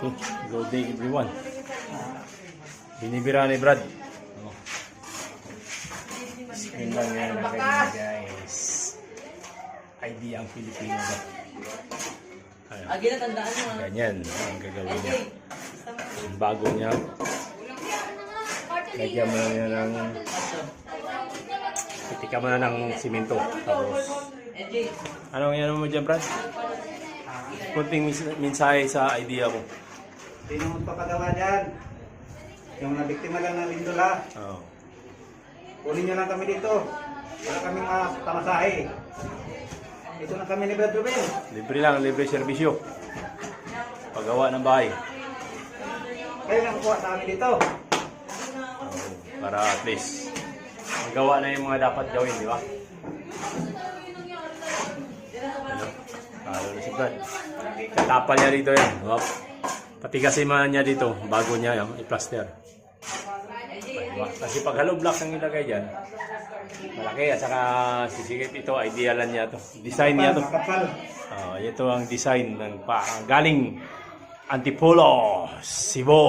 Okay, good day everyone. Binibira ni Brad. Oh. Screen lang yan na ganyan guys. ID ang Pilipino ba? Agi na tandaan mo. Ganyan ang gagawin niya. Ang bago niya. Lagyan mo na niya ng... Pitika mo na ng simento. Tapos... Anong yan mo dyan, Brad? Kunting mensahe sa idea mo. Hindi naman papagawa dyan. Yung nabiktima lang ng lindol ha. Oo. Kunin nyo lang kami dito. Wala kaming pamasahe. Ito na kami ni Brad Ruben. Libre lang, libre serbisyo. Paggawa ng bahay. Kayo lang kuha sa amin dito. Para at least magawa na yung mga dapat gawin, di ba? Ano? Talo na si Brad. Katapal niya dito yan. Hop. Pati kasi man niya dito, bago niya i-plaster. Diba? Kasi pag hollow block ang ilagay dyan, malaki at saka sisikip ito, idealan niya to. Design niya to. Ito ang design ng galing Antipolo, Cebu.